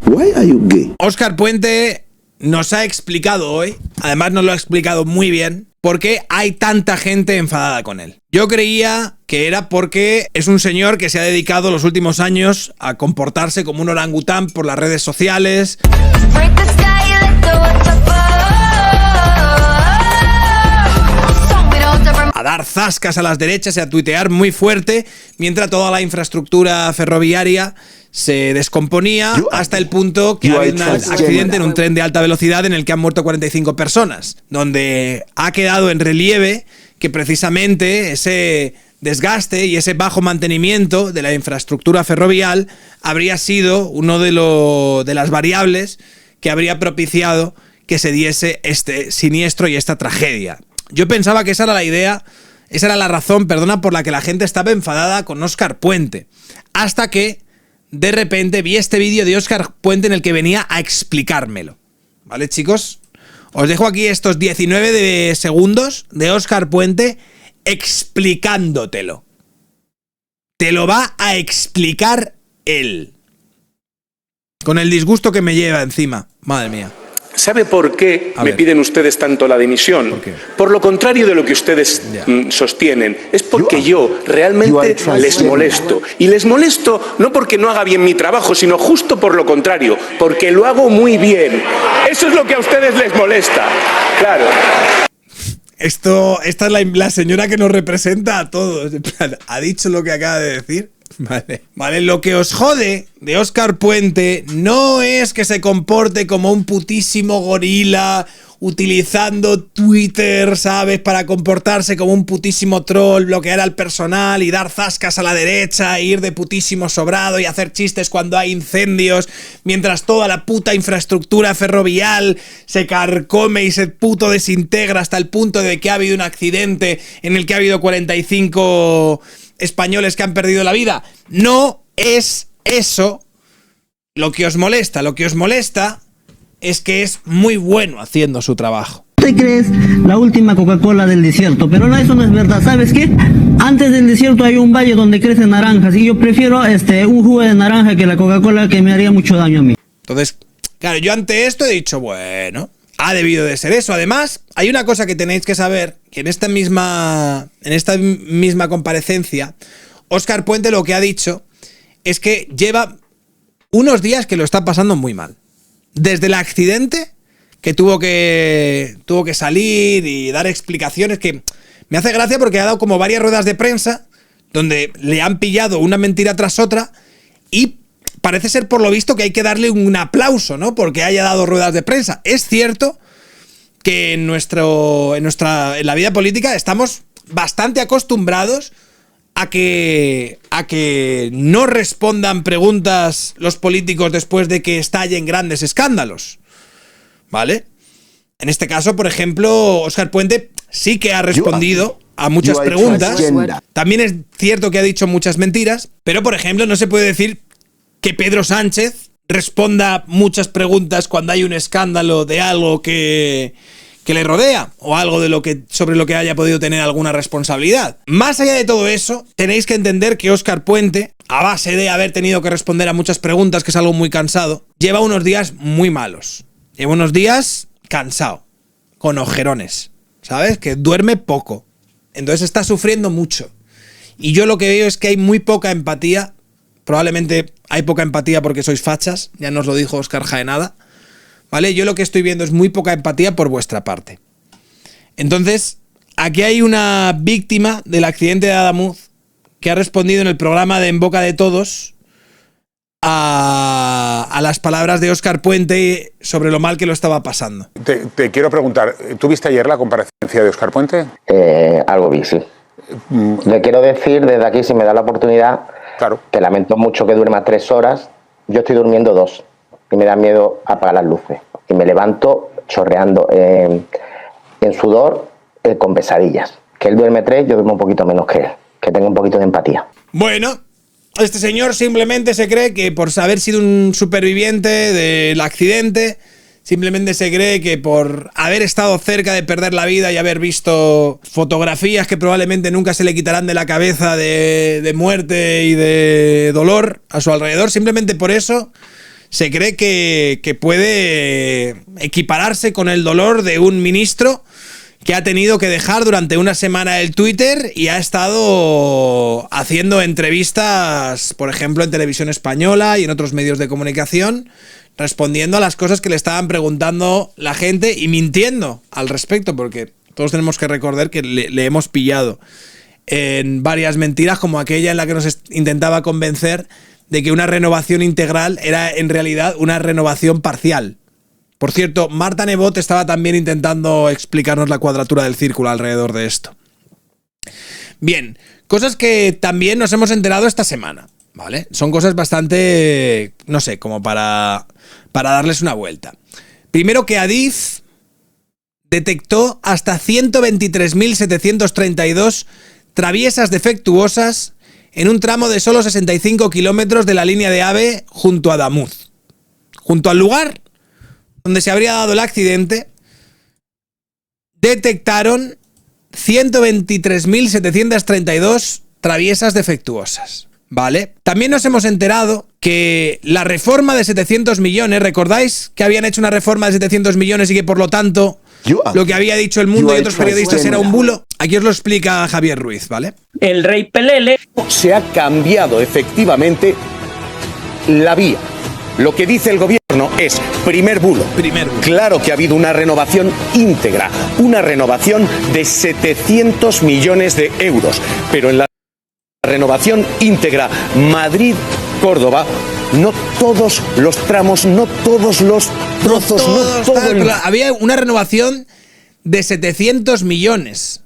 Why are you gay? Óscar Puente nos ha explicado hoy, además nos lo ha explicado muy bien, por qué hay tanta gente enfadada con él. Yo creía que era porque es un señor que se ha dedicado los últimos años a comportarse como un orangután por las redes sociales, a dar zascas a las derechas y a tuitear muy fuerte, mientras toda la infraestructura ferroviaria se descomponía hasta el punto que hay un accidente en un tren de alta velocidad en el que han muerto 45 personas, donde ha quedado en relieve que precisamente ese desgaste y ese bajo mantenimiento de la infraestructura ferrovial habría sido uno de las variables que habría propiciado que se diese este siniestro y esta tragedia. Yo pensaba que esa era la idea, esa era la razón, por la que la gente estaba enfadada con Óscar Puente, hasta que de repente vi este vídeo de Óscar Puente en el que venía a explicármelo. ¿Vale, chicos? Os dejo aquí estos 19 segundos de Óscar Puente explicándotelo. Te lo va a explicar él. Con el disgusto que me lleva encima. Madre mía. ¿Sabe por qué me piden ustedes tanto la dimisión? ¿Por lo contrario de lo que ustedes sostienen. Es porque yo realmente les molesto. Y les molesto no porque no haga bien mi trabajo, sino justo por lo contrario, porque lo hago muy bien. Eso es lo que a ustedes les molesta. Claro. Esta es la señora que nos representa a todos. ¿Ha dicho lo que acaba de decir? Vale, lo que os jode de Óscar Puente no es que se comporte como un putísimo gorila utilizando Twitter, ¿sabes? Para comportarse como un putísimo troll, bloquear al personal y dar zascas a la derecha, e ir de putísimo sobrado y hacer chistes cuando hay incendios, mientras toda la puta infraestructura ferrovial se carcome y se puto desintegra hasta el punto de que ha habido un accidente en el que ha habido 45 españoles que han perdido la vida. No es eso lo que os molesta. Lo que os molesta es que es muy bueno haciendo su trabajo. ¿Te crees la última Coca-Cola del desierto? Pero no, eso no es verdad. ¿Sabes qué? Antes del desierto hay un valle donde crecen naranjas y yo prefiero un jugo de naranja que la Coca-Cola, que me haría mucho daño a mí. Entonces, claro, yo ante esto he dicho, bueno, ha debido de ser eso. Además, hay una cosa que tenéis que saber, que en esta misma comparecencia, Óscar Puente lo que ha dicho es que lleva unos días que lo está pasando muy mal. Desde el accidente, que tuvo que salir y dar explicaciones, que me hace gracia porque ha dado como varias ruedas de prensa donde le han pillado una mentira tras otra y parece ser, por lo visto, que hay que darle un aplauso, ¿no? Porque haya dado ruedas de prensa. Es cierto que en la vida política estamos bastante acostumbrados a que no respondan preguntas los políticos después de que estallen grandes escándalos, ¿vale? En este caso, por ejemplo, Óscar Puente sí que ha respondido a muchas preguntas. También es cierto que ha dicho muchas mentiras, pero, por ejemplo, no se puede decir que Pedro Sánchez responda muchas preguntas cuando hay un escándalo de algo que le rodea o algo sobre lo que haya podido tener alguna responsabilidad. Más allá de todo eso, tenéis que entender que Óscar Puente, a base de haber tenido que responder a muchas preguntas, que es algo muy cansado, lleva unos días muy malos. Lleva unos días cansado, con ojerones, ¿sabes? Que duerme poco. Entonces está sufriendo mucho. Y yo lo que veo es que hay muy poca empatía. Probablemente hay poca empatía porque sois fachas, ya nos lo dijo Óscar Jaenada, ¿vale? Yo lo que estoy viendo es muy poca empatía por vuestra parte. Entonces, aquí hay una víctima del accidente de Adamuz que ha respondido en el programa de En Boca de Todos a las palabras de Óscar Puente sobre lo mal que lo estaba pasando. Te quiero preguntar, ¿tú viste ayer la comparecencia de Óscar Puente? Algo vi, sí. Le quiero decir desde aquí, si me da la oportunidad, claro, que lamento mucho que duerma 3 horas. Yo estoy durmiendo 2 y me da miedo apagar las luces. Y me levanto chorreando en sudor, con pesadillas. Que él duerme 3, yo duermo un poquito menos que él. Que tenga un poquito de empatía. Bueno, este señor simplemente se cree que por haber sido un superviviente del accidente, simplemente se cree que por haber estado cerca de perder la vida y haber visto fotografías que probablemente nunca se le quitarán de la cabeza de muerte y de dolor a su alrededor, simplemente por eso se cree que puede equipararse con el dolor de un ministro que ha tenido que dejar durante una semana el Twitter y ha estado haciendo entrevistas, por ejemplo, en Televisión Española y en otros medios de comunicación, respondiendo a las cosas que le estaban preguntando la gente y mintiendo al respecto, porque todos tenemos que recordar que le hemos pillado en varias mentiras, como aquella en la que nos intentaba convencer de que una renovación integral era en realidad una renovación parcial. Por cierto, Marta Nebot estaba también intentando explicarnos la cuadratura del círculo alrededor de esto. Bien, cosas que también nos hemos enterado esta semana, ¿vale? Son cosas bastante, no sé, como para darles una vuelta. Primero, que Adif detectó hasta 123.732 traviesas defectuosas en un tramo de solo 65 kilómetros de la línea de AVE junto a Adamuz. Junto al lugar donde se habría dado el accidente, detectaron 123.732 traviesas defectuosas, ¿vale? También nos hemos enterado que la reforma de 700 millones, ¿recordáis que habían hecho una reforma de 700 millones y que por lo tanto lo que había dicho El Mundo y otros periodistas era un bulo? Aquí os lo explica Javier Ruiz, ¿vale? El rey Pelele. Se ha cambiado efectivamente la vía. Lo que dice el gobierno es primer bulo. Claro que ha habido una renovación íntegra, una renovación de 700 millones de euros, pero en la renovación íntegra Madrid-Córdoba, no todos los tramos, no todos los trozos, había una renovación de 700 millones,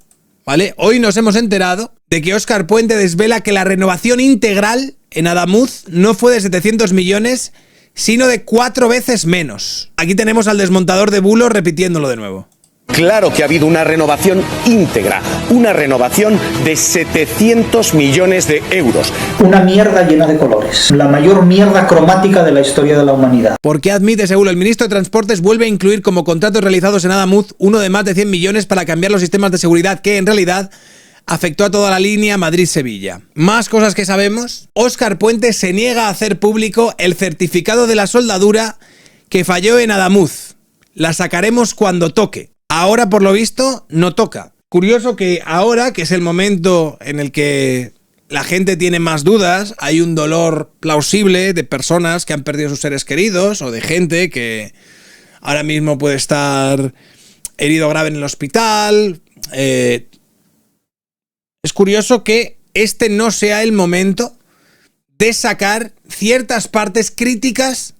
¿vale? Hoy nos hemos enterado de que Óscar Puente desvela que la renovación integral en Adamuz no fue de 700 millones, sino de 4 veces menos. Aquí tenemos al desmontador de bulos repitiéndolo de nuevo. Claro que ha habido una renovación íntegra, una renovación de 700 millones de euros. Una mierda llena de colores. La mayor mierda cromática de la historia de la humanidad. ¿Por qué admite, según el ministro de Transportes, vuelve a incluir como contratos realizados en Adamuz uno de más de 100 millones para cambiar los sistemas de seguridad que, en realidad, afectó a toda la línea Madrid-Sevilla? Más cosas que sabemos. Óscar Puente se niega a hacer público el certificado de la soldadura que falló en Adamuz. La sacaremos cuando toque. Ahora, por lo visto, no toca. Curioso que ahora, que es el momento en el que la gente tiene más dudas, hay un dolor plausible de personas que han perdido sus seres queridos o de gente que ahora mismo puede estar herido grave en el hospital. Es curioso que este no sea el momento de sacar ciertas partes críticas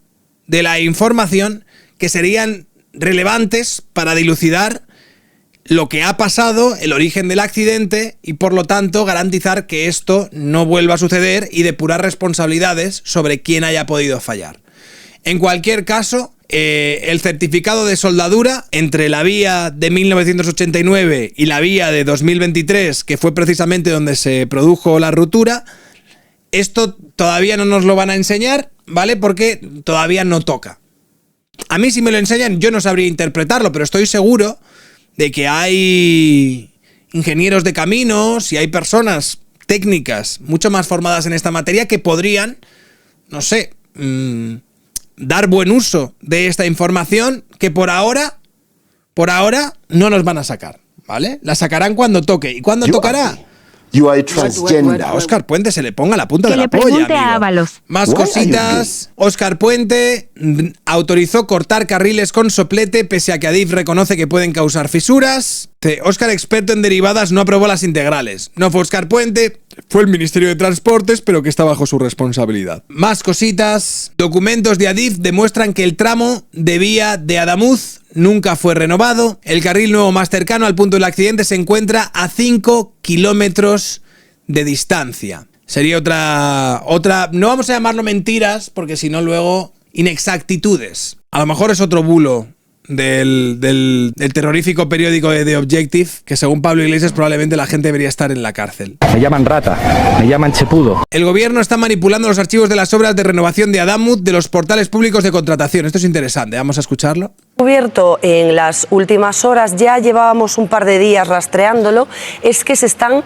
de la información que serían relevantes para dilucidar lo que ha pasado, el origen del accidente y, por lo tanto, garantizar que esto no vuelva a suceder y depurar responsabilidades sobre quién haya podido fallar. En cualquier caso, el certificado de soldadura entre la vía de 1989 y la vía de 2023, que fue precisamente donde se produjo la ruptura, esto todavía no nos lo van a enseñar, ¿vale? Porque todavía no toca. A mí, si me lo enseñan, yo no sabría interpretarlo, pero estoy seguro de que hay ingenieros de caminos y hay personas técnicas mucho más formadas en esta materia que podrían, no sé, dar buen uso de esta información que por ahora no nos van a sacar, ¿vale? La sacarán cuando toque. ¿Y cuándo tocará? A Óscar Puente se le ponga la punta de la polla, amigo. Más cositas. Óscar Puente autorizó cortar carriles con soplete pese a que Adif reconoce que pueden causar fisuras. Óscar, experto en derivadas, no aprobó las integrales. No fue Óscar Puente, fue el Ministerio de Transportes, pero que está bajo su responsabilidad. Más cositas. Documentos de Adif demuestran que el tramo de vía de Adamuz nunca fue renovado. El carril nuevo más cercano al punto del accidente se encuentra a 5 kilómetros de distancia. Sería otra, no vamos a llamarlo mentiras, porque si no luego inexactitudes. A lo mejor es otro bulo del terrorífico periódico de The Objective, que según Pablo Iglesias probablemente la gente debería estar en la cárcel. Me llaman rata, me llaman chepudo. El gobierno está manipulando los archivos de las obras de renovación de Adamuz de los portales públicos de contratación. Esto es interesante, vamos a escucharlo. Descubierto en las últimas horas, ya llevábamos un par de días rastreándolo, es que se están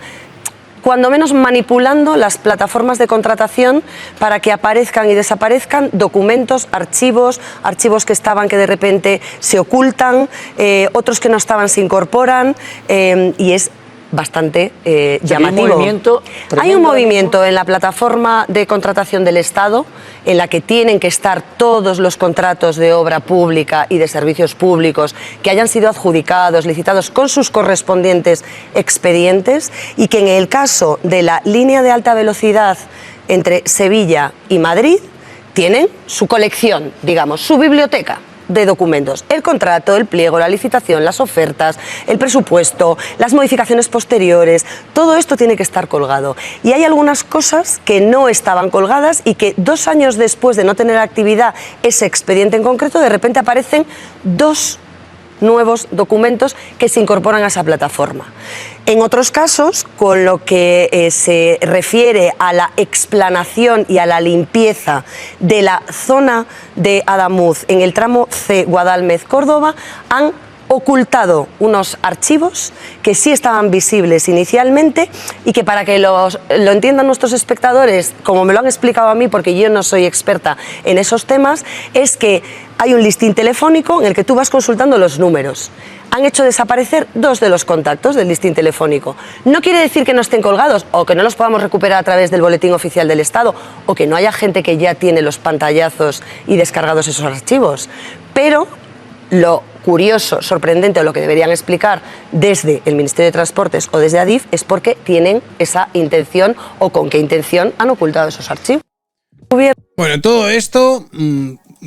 cuando menos manipulando las plataformas de contratación para que aparezcan y desaparezcan documentos, archivos que estaban que de repente se ocultan, otros que no estaban se incorporan, y es bastante llamativo. Hay un movimiento en la plataforma de contratación del Estado en la que tienen que estar todos los contratos de obra pública y de servicios públicos que hayan sido adjudicados, licitados con sus correspondientes expedientes, y que en el caso de la línea de alta velocidad entre Sevilla y Madrid tienen su colección, digamos, su biblioteca de documentos: el contrato, el pliego, la licitación, las ofertas, el presupuesto, las modificaciones posteriores. Todo esto tiene que estar colgado. Y hay algunas cosas que no estaban colgadas y que 2 años después de no tener actividad ese expediente en concreto, de repente aparecen 2 nuevos documentos que se incorporan a esa plataforma. En otros casos, con lo que se refiere a la explanación y a la limpieza de la zona de Adamuz en el tramo C Guadalmedcórdoba, han ocultado unos archivos que sí estaban visibles inicialmente y que, para que lo entiendan nuestros espectadores, como me lo han explicado a mí porque yo no soy experta en esos temas, es que hay un listín telefónico en el que tú vas consultando los números. Han hecho desaparecer 2 de los contactos del listín telefónico. No quiere decir que no estén colgados o que no los podamos recuperar a través del Boletín Oficial del Estado, o que no haya gente que ya tiene los pantallazos y descargados esos archivos. Pero lo curioso, sorprendente, o lo que deberían explicar desde el Ministerio de Transportes o desde Adif, es por qué tienen esa intención o con qué intención han ocultado esos archivos. Bueno, todo esto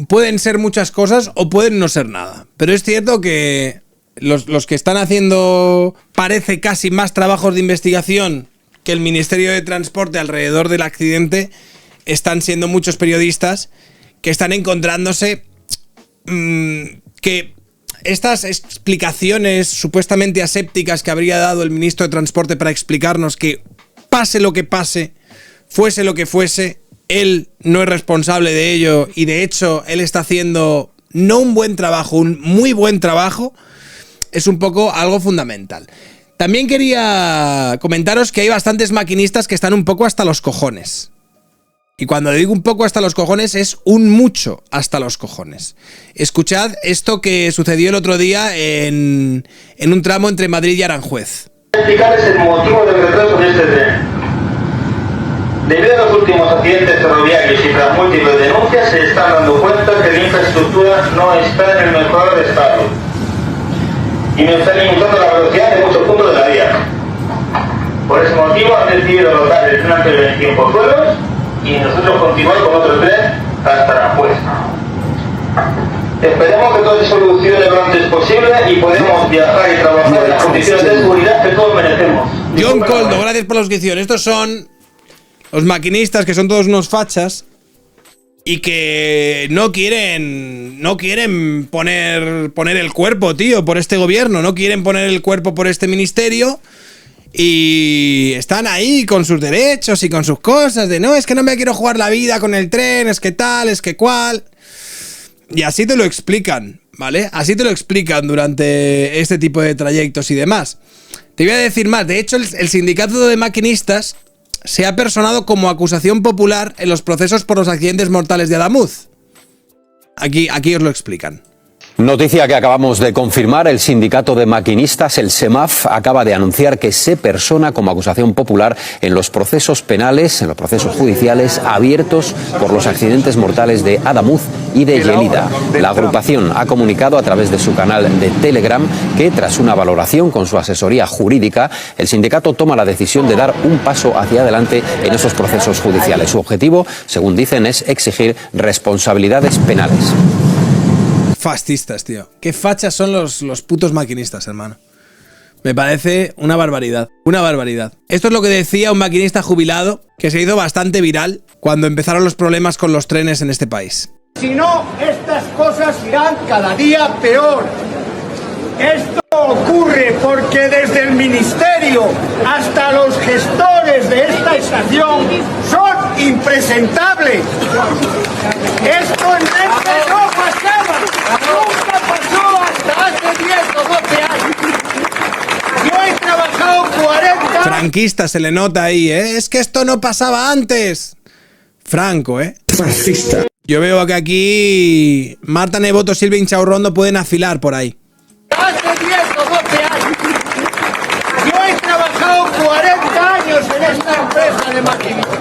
pueden ser muchas cosas o pueden no ser nada, pero es cierto que los que están haciendo, parece, casi más trabajos de investigación que el Ministerio de Transporte alrededor del accidente, están siendo muchos periodistas que están encontrándose que estas explicaciones supuestamente asépticas que habría dado el ministro de Transporte para explicarnos que, pase lo que pase, fuese lo que fuese, él no es responsable de ello, y de hecho él está haciendo no un buen trabajo, un muy buen trabajo, es un poco algo fundamental. También quería comentaros que hay bastantes maquinistas que están un poco hasta los cojones. Y cuando digo un poco hasta los cojones, es un mucho hasta los cojones. Escuchad esto que sucedió el otro día en un tramo entre Madrid y Aranjuez. Explicarles el motivo del retraso de este tren. Debido a los últimos accidentes ferroviarios y tras múltiples denuncias, se están dando cuenta que la infraestructura no está en el mejor estado y me está limitando la velocidad de muchos puntos de la vía. Por ese motivo han decidido rodar el tren anterior en tiemposuelos y nosotros continuar con otro tren hasta Aranjuez. Esperemos que todo se solucione lo antes posible y podemos viajar y trabajar en las condiciones de seguridad que todos merecemos. John Coldo, gracias por la suscripción. Estos son los maquinistas, que son todos unos fachas y que no quieren poner el cuerpo, tío, por este gobierno, no quieren poner el cuerpo por este ministerio. Y están ahí con sus derechos y con sus cosas de no, es que no me quiero jugar la vida con el tren, es que tal, es que cual. Y así te lo explican, ¿vale? Así te lo explican durante este tipo de trayectos y demás. Te voy a decir más. De hecho, el sindicato de maquinistas se ha personado como acusación popular en los procesos por los accidentes mortales de Adamuz. Aquí os lo explican. Noticia que acabamos de confirmar: el sindicato de maquinistas, el SEMAF, acaba de anunciar que se persona como acusación popular en los procesos penales, en los procesos judiciales abiertos por los accidentes mortales de Adamuz y de Llelida. La agrupación ha comunicado a través de su canal de Telegram que, tras una valoración con su asesoría jurídica, el sindicato toma la decisión de dar un paso hacia adelante en esos procesos judiciales. Su objetivo, según dicen, es exigir responsabilidades penales. Fascistas, tío. Qué fachas son los putos maquinistas, hermano. Me parece una barbaridad. Una barbaridad. Esto es lo que decía un maquinista jubilado que se hizo bastante viral cuando empezaron los problemas con los trenes en este país. Si no, estas cosas irán cada día peor. Esto ocurre porque desde el ministerio hasta los gestores de esta estación son impresentables. Esto en Renfe no pasaba. Nunca pasó hasta hace 10 o 12 años. Yo he trabajado 40 años. Franquista se le nota ahí, ¿eh? Es que esto no pasaba antes. Franco, ¿eh? Fascista. Yo veo que aquí Marta Neboto, Silvia Inchaurrondo pueden afilar por ahí. Hace 10 o 12 años. Yo he trabajado 40 años en esta empresa de maquinistas.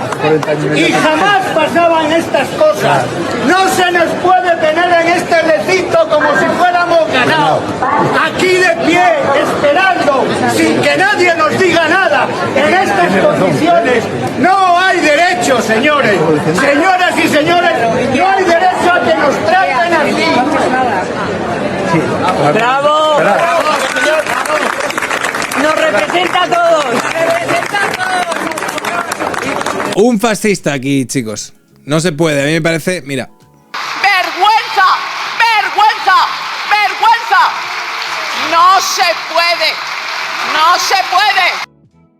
Y jamás pasaban estas cosas. No se nos puede tener en este recinto como si fuéramos ganados. Aquí de pie, esperando, sin que nadie nos diga nada. En estas condiciones no hay derecho, señores. Señoras y señores, no hay derecho a que nos traten así. ¡Bravo! ¡Bravo! ¡Nos representa a todos! Un fascista aquí, chicos. No se puede, a mí me parece... Mira. ¡Vergüenza! ¡Vergüenza! ¡Vergüenza! ¡No se puede! ¡No se puede!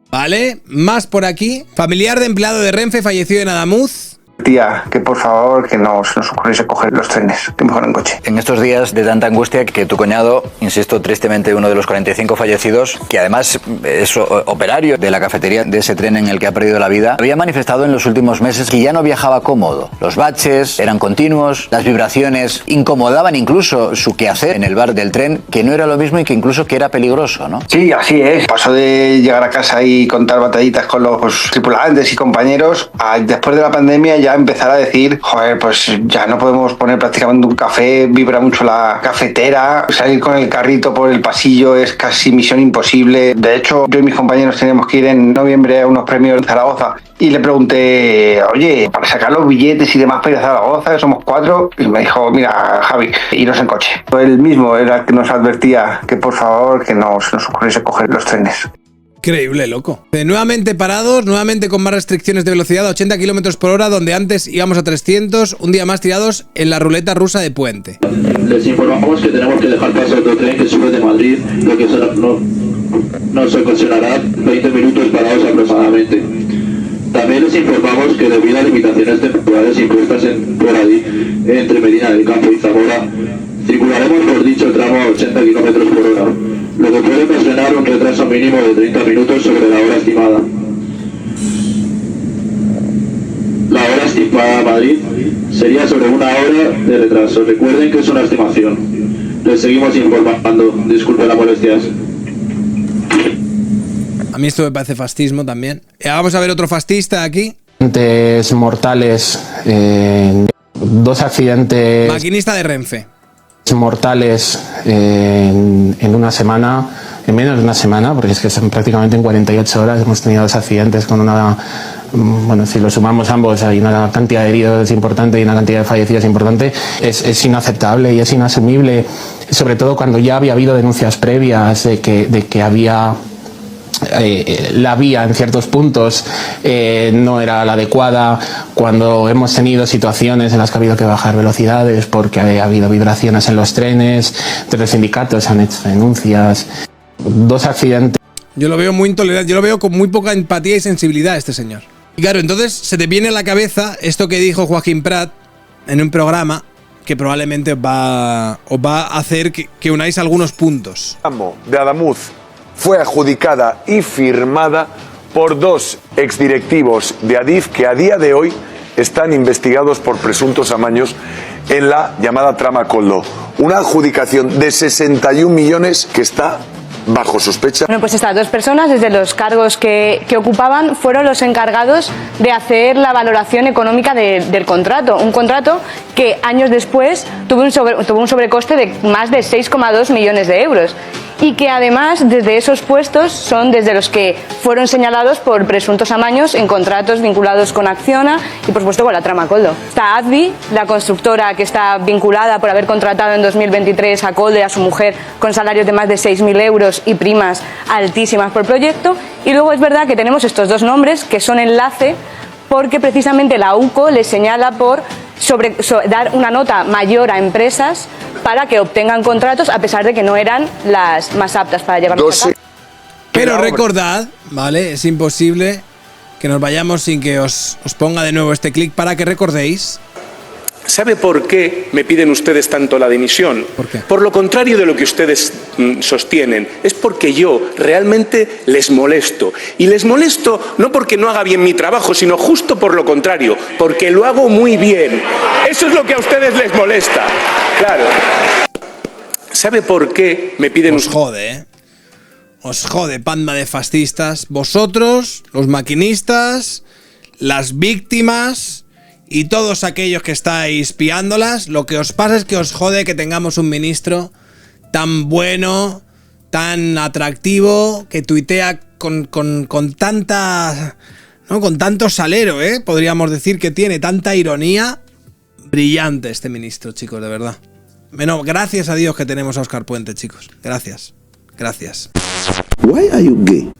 Vale, más por aquí. Familiar de empleado de Renfe fallecido en Adamuz. Tía, que por favor, que no se nos ocurriese coger los trenes, que mejor en coche. En estos días de tanta angustia que tu cuñado, insisto, tristemente uno de los 45 fallecidos, que además es operario de la cafetería de ese tren en el que ha perdido la vida, había manifestado en los últimos meses que ya no viajaba cómodo. Los baches eran continuos, las vibraciones incomodaban incluso su quehacer en el bar del tren, que no era lo mismo y que incluso que era peligroso, ¿no? Sí, así es. Pasó de llegar a casa y contar batallitas con los tripulantes y compañeros a, después de la pandemia, ya empezar a decir, joder, pues ya no podemos poner prácticamente un café, vibra mucho la cafetera, salir con el carrito por el pasillo es casi misión imposible. De hecho, yo y mis compañeros teníamos que ir en noviembre a unos premios en Zaragoza y le pregunté, oye, para sacar los billetes y demás para ir a Zaragoza, que somos 4, y me dijo, mira, Javi, iros en coche. Él mismo era el que nos advertía que por favor que no se nos ocurriese coger los trenes. Increíble, loco. Nuevamente parados, nuevamente con más restricciones de velocidad a 80 km por hora, donde antes íbamos a 300, un día más tirados en la ruleta rusa de Puente. Les informamos que tenemos que dejar pasar otro tren que sube de Madrid, lo que nos ocasionará 20 minutos parados aproximadamente. También les informamos que debido a limitaciones temporales impuestas por ahí, entre Medina del Campo y Zamora, circularemos por dicho tramo a 80 km por hora, lo que puede ocasionar un retraso mínimo de 30 minutos sobre la hora estimada. La hora estimada a Madrid sería sobre una hora de retraso. Recuerden que es una estimación. Les seguimos informando. Disculpen las molestias. A mí esto me parece fascismo también. Vamos a ver otro fascista aquí. Accidentes mortales, 2 accidentes... Maquinista de Renfe. Mortales en una semana, en menos de una semana, porque es que son prácticamente en 48 horas hemos tenido 2 accidentes con una, bueno, si lo sumamos ambos hay una cantidad de heridos importante y una cantidad de fallecidos importante. Es inaceptable y es inasumible, sobre todo cuando ya había habido denuncias previas de que había la vía en ciertos puntos no era la adecuada, cuando hemos tenido situaciones en las que ha habido que bajar velocidades porque ha habido vibraciones en los trenes, entre los sindicatos han hecho denuncias, 2 accidentes. Yo lo veo muy intolerante, yo lo veo con muy poca empatía y sensibilidad este señor. Y claro, entonces se te viene a la cabeza esto que dijo Joaquín Prat en un programa que probablemente os va a hacer que unáis algunos puntos. De Adamuz fue adjudicada y firmada por 2 exdirectivos de Adif que a día de hoy están investigados por presuntos amaños en la llamada trama Koldo. Una adjudicación de 61 millones que está bajo sospecha. Bueno, pues estas 2 personas, desde los cargos que ocupaban, fueron los encargados de hacer la valoración económica del contrato. Un contrato que años después tuvo un sobrecoste de más de 6,2 millones de euros. Y que además desde esos puestos son desde los que fueron señalados por presuntos amaños en contratos vinculados con Acciona y por supuesto con la trama Koldo. Está Advi, la constructora que está vinculada por haber contratado en 2023 a Koldo y a su mujer con salarios de más de 6.000 euros y primas altísimas por proyecto. Y luego es verdad que tenemos estos 2 nombres que son enlace porque precisamente la UCO les señala por dar una nota mayor a empresas para que obtengan contratos a pesar de que no eran las más aptas para llevarlos a cabo. Pero recordad, ¿vale? Es imposible que nos vayamos sin que os ponga de nuevo este clic para que recordéis ¿Sabe por qué me piden ustedes tanto la dimisión? ¿Por qué? Por lo contrario de lo que ustedes sostienen. Es porque yo realmente les molesto. Y les molesto no porque no haga bien mi trabajo, sino justo por lo contrario, porque lo hago muy bien. Eso es lo que a ustedes les molesta. Claro. ¿Sabe por qué me piden ustedes? Os jode, ¿eh? Os jode, panda de fascistas. Vosotros, los maquinistas, las víctimas y todos aquellos que estáis piándolas, lo que os pasa es que os jode que tengamos un ministro tan bueno, tan atractivo, que tuitea con tanta, ¿no? Con tanto salero, podríamos decir que tiene tanta ironía. Brillante este ministro, chicos, de verdad. Bueno, gracias a Dios que tenemos a Óscar Puente, chicos. Gracias. Gracias. Why are you gay?